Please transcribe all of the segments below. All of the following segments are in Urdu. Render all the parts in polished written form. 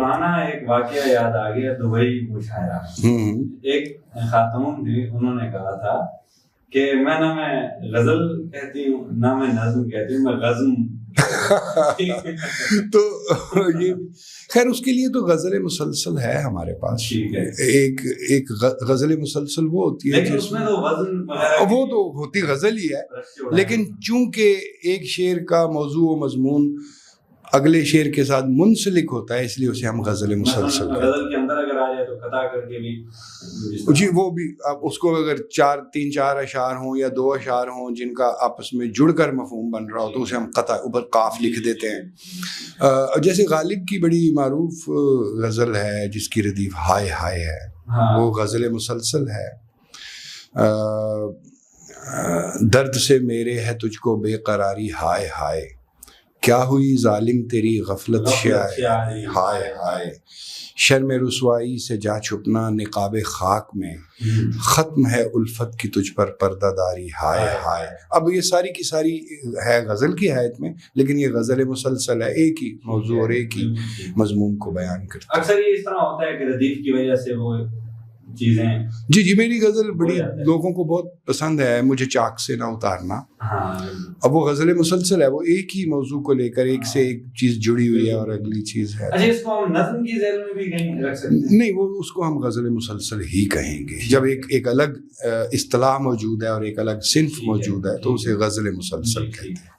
پرانا ایک واقعہ یاد آ گیا دبئی مشاعرہ. ایک خاتون تھی, انہوں نے کہا تھا کہ میں نہ میں غزل کہتی ہوں نہ میں نظم کہتی ہوں, میں غزم. تو یہ خیر اس کے لیے تو غزل مسلسل ہے ہمارے پاس. ایک غزل مسلسل وہ ہوتی ہے جس میں تو وزن وہ تو ہوتی غزل ہی ہے, لیکن چونکہ ایک شعر کا موضوع و مضمون اگلے شعر کے ساتھ منسلک ہوتا ہے, اس لیے اسے ہم غزل مسلسل کہتے ہیں. غزل کے اندر اگر آ جائے تو قطع کر کے بھی جی وہ بھی, اب اس کو اگر 3-4 اشعار ہوں یا 2 اشعار ہوں جن کا آپس میں جڑ کر مفہوم بن رہا ہو تو اسے ہم قطع اوپر قاف لکھ دیتے ہیں. جیسے غالب کی بڑی معروف غزل ہے جس کی ردیف ہائے ہائے ہے, وہ غزل مسلسل ہے. درد سے میرے ہے تجھ کو بے قراری ہائے ہائے, کیا ہوئی ظالم تیری غفلت شیاری ہائے ہائے, شرم رسوائی سے جا چھپنا نقاب خاک میں, ختم ہے الفت کی تجھ پر پردہ داری ہائے ہائے. اب یہ ساری کی ساری ہے غزل کی حیت میں, لیکن یہ غزل مسلسل ہے, ایک ہی موضوع اور ایک ہی مضمون کو بیان کرتا ہے. اکثر یہ اس طرح ہوتا ہے کہ ردیف کی وجہ سے وہ چیزیں. جی میری غزل بڑی لوگوں کو بہت پسند ہے, مجھے چاک سے نہ اتارنا. اب وہ غزل مسلسل ہے, وہ ایک ہی موضوع کو لے کر ایک سے ایک چیز جڑی ہوئی ہے اور اگلی چیز ہے. اچھا اس کو ہم نظم کی ذیل میں بھی کہیں رکھ سکتے ہیں؟ نہیں, وہ اس کو ہم غزل مسلسل ہی کہیں گے. جب ایک الگ اصطلاح موجود ہے اور ایک الگ صنف موجود ہے تو اسے غزل مسلسل کہتے ہیں.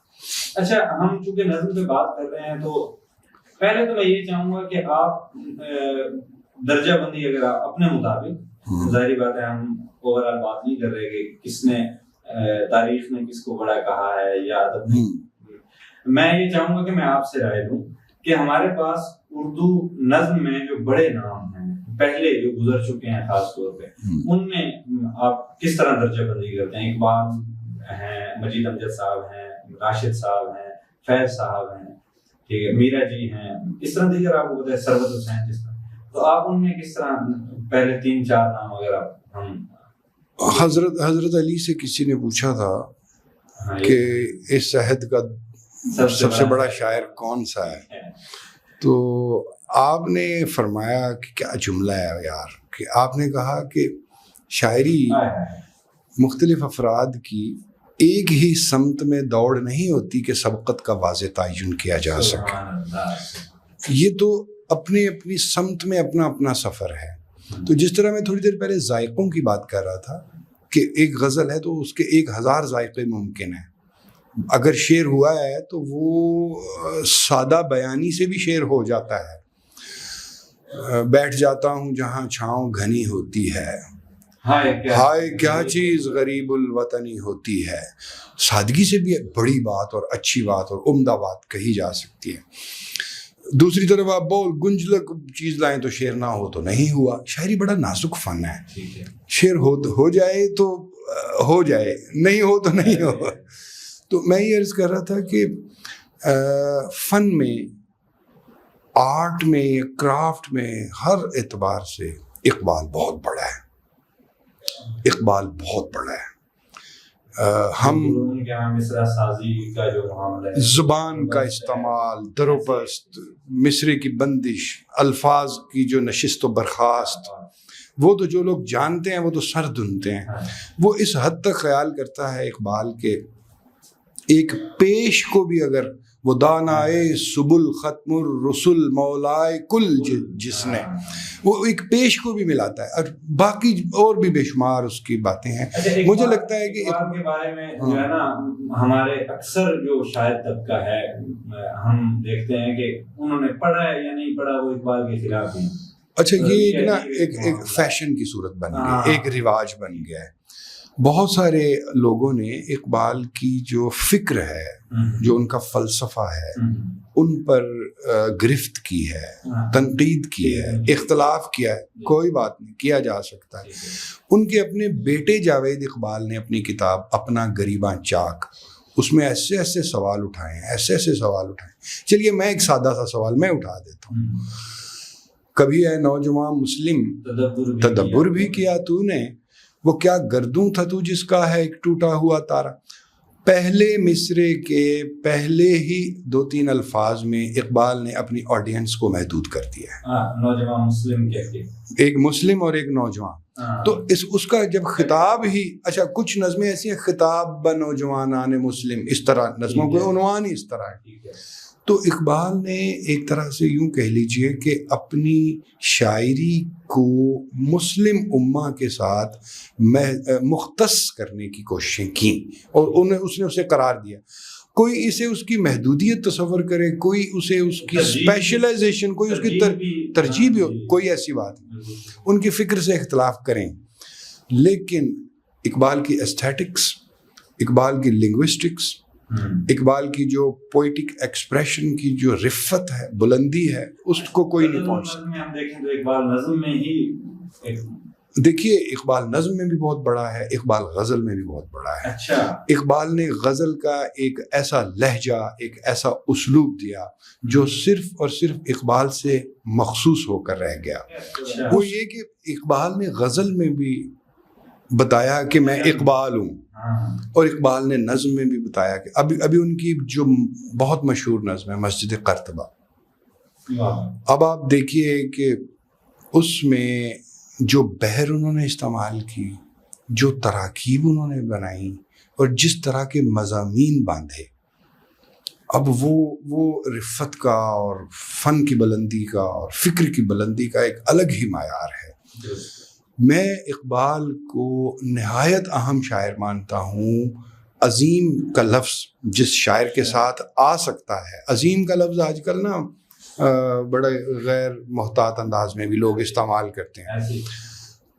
اچھا ہم چونکہ نظم پہ بات کر رہے ہیں تو پہلے تو میں یہ چاہوں گا کہ آپ درجہ بندی اگر آپ اپنے مطابق, ظاہری بات ہے ہم اوور آل بات نہیں کر رہے کہ کس نے تاریخ نے کس کو بڑا کہا ہے یا ادب نے, میں یہ چاہوں گا کہ میں آپ سے رائے لوں کہ ہمارے پاس اردو نظم میں جو بڑے نام ہیں پہلے جو گزر چکے ہیں خاص طور پہ, ان میں آپ کس طرح درجہ بندی کرتے ہیں؟ اقبال ہیں, مجید امجد صاحب ہیں, راشد صاحب ہیں, فیض صاحب ہیں, ٹھیک ہے, میرا جی ہیں, اس طرح دیگر آپ کو بتائیں, سربت حسین, جس طرح, تو آپ ان میں کس طرح پہلے 3-4 نام اگر آپ ہم حضرت علی سے کسی نے پوچھا تھا کہ اس عہد کا سب سے بڑا شاعر کون سا ہے, تو آپ نے فرمایا کہ کیا جملہ ہے یار, کہ آپ نے کہا کہ شاعری مختلف افراد کی ایک ہی سمت میں دوڑ نہیں ہوتی کہ سبقت کا واضح تعین کیا جا سکے, یہ تو اپنی اپنی سمت میں اپنا اپنا سفر ہے. تو جس طرح میں تھوڑی دیر پہلے ذائقوں کی بات کر رہا تھا کہ ایک غزل ہے تو اس کے 1000 ذائقے ممکن ہیں. اگر شعر ہوا ہے تو وہ سادہ بیانی سے بھی شعر ہو جاتا ہے. بیٹھ جاتا ہوں جہاں چھاؤں گھنی ہوتی ہے, ہائے کیا چیز غریب الوطنی ہوتی ہے. سادگی سے بھی بڑی بات اور اچھی بات اور عمدہ بات کہی جا سکتی ہے. دوسری طرف آپ بول گنجلک چیز لائیں تو شعر نہ ہو تو نہیں ہوا. شاعری بڑا نازک فن ہے, شعر ہو جائے تو ہو جائے, نہیں ہو تو نہیں ہو. تو میں یہ عرض کر رہا تھا کہ فن میں, آرٹ میں, کرافٹ میں, ہر اعتبار سے اقبال بہت بڑا ہے, اقبال بہت بڑا ہے. ہم زبان کا استعمال, دروپست, مصرے کی بندش, الفاظ کی جو نشست و برخاست, وہ تو جو لوگ جانتے ہیں وہ تو سر دھنتے ہیں. وہ اس حد تک خیال کرتا ہے اقبال کے ایک پیش کو بھی اگر وہ دانائے سبل ختم الرسل مولائے کل جس نے, وہ ایک پیش کو بھی ملاتا ہے, اور باقی اور بھی بے شمار اس کی باتیں ہیں. مجھے لگتا ہے کہ اقبال کے بارے میں جو ہے نا ہمارے اکثر جو شاعر طبقہ ہے, ہم دیکھتے ہیں کہ انہوں نے پڑھا ہے یا نہیں پڑھا, وہ اقبال کے خلاف ہیں. اچھا یہ نا ایک فیشن کی صورت بن گئی, ایک رواج بن گیا ہے. بہت سارے لوگوں نے اقبال کی جو فکر ہے, جو ان کا فلسفہ ہے, ان پر گرفت کی ہے, تنقید کی ہے, اختلاف کیا ہے. کوئی بات نہیں, کیا جا سکتا ہے. ان کے اپنے بیٹے جاوید اقبال نے اپنی کتاب اپنا گریباں چاک, اس میں ایسے ایسے سوال اٹھائے ہیں, ایسے ایسے سوال اٹھائے ہیں. چلیے میں ایک سادہ سا سوال میں اٹھا دیتا ہوں. کبھی اے نوجوان مسلم تدبر بھی کیا تو نے, وہ کیا گردوں تھا تو جس کا ہے ایک ٹوٹا ہوا تارا. پہلے مصرے کے پہلے ہی 2-3 الفاظ میں اقبال نے اپنی آڈینس کو محدود کر دیا ہے. نوجوان مسلم ایک مسلم اور ایک نوجوان. تو اس کا جب خطاب ہی اچھا کچھ نظمیں ایسی ہیں خطاب ب نوجوانان مسلم، اس طرح نظموں کو عنوان ہی اس طرح ہے. تو اقبال نے ایک طرح سے یوں کہہ لیجئے کہ اپنی شاعری کو مسلم امہ کے ساتھ مختص کرنے کی کوششیں کیں اور اس نے اسے قرار دیا. کوئی اسے اس کی محدودیت تصور کرے، کوئی اسے اس کی اسپیشلائزیشن، کوئی اس کی ترجیح بھی ہو، کوئی ایسی بات نہیں. ان کی فکر سے اختلاف کریں، لیکن اقبال کی ایستھیٹکس، اقبال کی لنگوسٹکس، اقبال کی جو پوئٹک ایکسپریشن کی جو رفت ہے، بلندی ہے، اس کو کوئی نہیں پہنچ سکتا. ہم دیکھیں تو اقبال نظم میں ہی دیکھیے اقبال نظم میں بھی بہت بڑا ہے، اقبال غزل میں بھی بہت بڑا ہے. اچھا، اقبال نے غزل کا ایک ایسا لہجہ، ایک ایسا اسلوب دیا جو صرف اور صرف اقبال سے مخصوص ہو کر رہ گیا. وہ یہ کہ اقبال نے غزل میں بھی بتایا کہ میں اقبال ہوں، اور اقبال نے نظم میں بھی بتایا کہ ابھی ان کی جو بہت مشہور نظم ہے مسجد قرطبہ، اب آپ دیکھیے کہ اس میں جو بحر انہوں نے استعمال کی، جو تراکیب انہوں نے بنائی، اور جس طرح کے مضامین باندھے، اب وہ رفت کا اور فن کی بلندی کا اور فکر کی بلندی کا ایک الگ ہی معیار ہے. میں اقبال کو نہایت اہم شاعر مانتا ہوں. عظیم کا لفظ جس شاعر کے ساتھ آ سکتا ہے، عظیم کا لفظ آج کل نا بڑے غیر محتاط انداز میں بھی لوگ استعمال کرتے ہیں.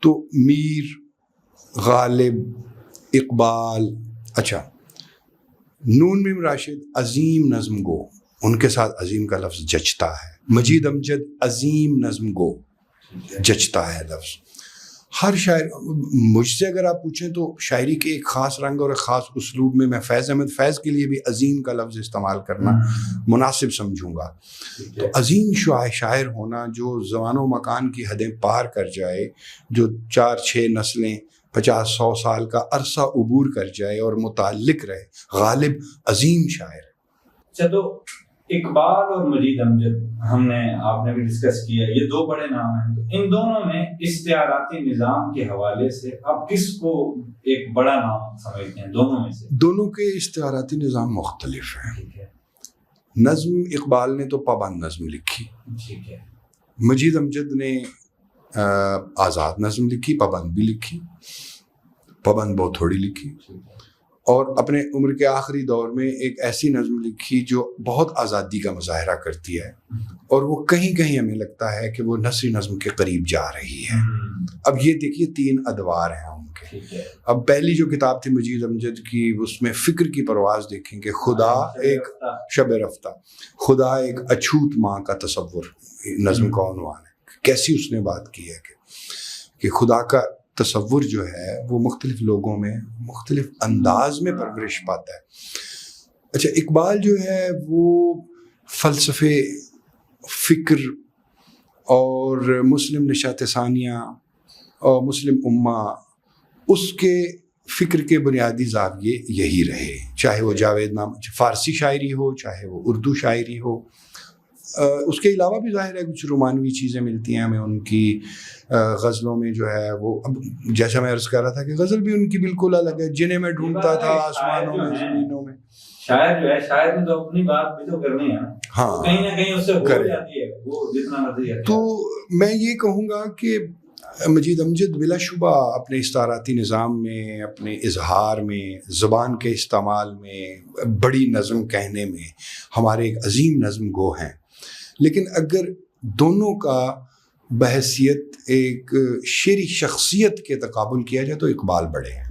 تو میر، غالب، اقبال، اچھا نون میم راشد عظیم نظم گو، ان کے ساتھ عظیم کا لفظ جچتا ہے. مجید امجد عظیم نظم گو، جچتا ہے لفظ. ہر شاعر، مجھ سے اگر آپ پوچھیں تو شاعری کے ایک خاص رنگ اور ایک خاص اسلوب میں فیض احمد فیض کے لیے بھی عظیم کا لفظ استعمال کرنا مناسب سمجھوں گا. تو عظیم شاعر ہونا جو زمان و مکان کی حدیں پار کر جائے، جو 4-6 نسلیں 50-100 سال کا عرصہ عبور کر جائے اور متعلق رہے، غالب عظیم شاعر ہے. چلو اقبال اور مجید امجد آپ نے بھی ڈسکس کیا، یہ 2 بڑے نام ہیں. تو ان دونوں میں استعاراتی نظام کے حوالے سے آپ کس کو ایک بڑا نام سمجھتے ہیں دونوں میں سے؟ دونوں کے استعاراتی نظام مختلف ہیں. نظم اقبال نے تو پابند نظم لکھی، ٹھیک ہے. مجید امجد نے آزاد نظم لکھی، پابند بھی لکھی، پابند بہت تھوڑی لکھی. اور اپنے عمر کے آخری دور میں ایک ایسی نظم لکھی جو بہت آزادی کا مظاہرہ کرتی ہے، اور وہ کہیں کہیں ہمیں لگتا ہے کہ وہ نثری نظم کے قریب جا رہی ہے. اب یہ دیکھیے 3 ادوار ہیں ان کے. اب پہلی جو کتاب تھی مجید امجد کی، اس میں فکر کی پرواز دیکھیں کہ خدا ایک شب رفتہ، خدا ایک اچھوت ماں کا تصور نظم کا عنوان ہے. کیسی اس نے بات کی ہے کہ خدا کا تصور جو ہے وہ مختلف لوگوں میں مختلف انداز میں پرورش پاتا ہے. اچھا اقبال جو ہے وہ فلسفے، فکر اور مسلم نشاط ثانیہ اور مسلم امہ، اس کے فکر کے بنیادی زاویے یہی رہے، چاہے وہ جاوید نام فارسی شاعری ہو، چاہے وہ اردو شاعری ہو. اس کے علاوہ بھی ظاہر ہے کچھ رومانوی چیزیں ملتی ہیں ہمیں ان کی غزلوں میں جو ہے وہ. اب جیسا میں عرض کر رہا تھا کہ غزل بھی ان کی بالکل الگ ہے. جنہیں میں ڈھونڈتا تھا آسمانوں میں زمینوں میں، شاعر جو ہے شاعر نے تو اپنی بات بھی تو کرنی ہے، ہاں کہیں نہ کہیں اس سے ہو جاتی ہے وہ جتنا مرضی ہے. تو میں یہ کہوں گا کہ مجید امجد بلا شبہ اپنے استعاراتی نظام میں، اپنے اظہار میں، زبان کے استعمال میں، بڑی نظم کہنے میں ہمارے ایک عظیم نظم گو ہیں. لیکن اگر دونوں کا بحیثیت ایک شعری شخصیت کے تقابل کیا جائے تو اقبال بڑے ہیں.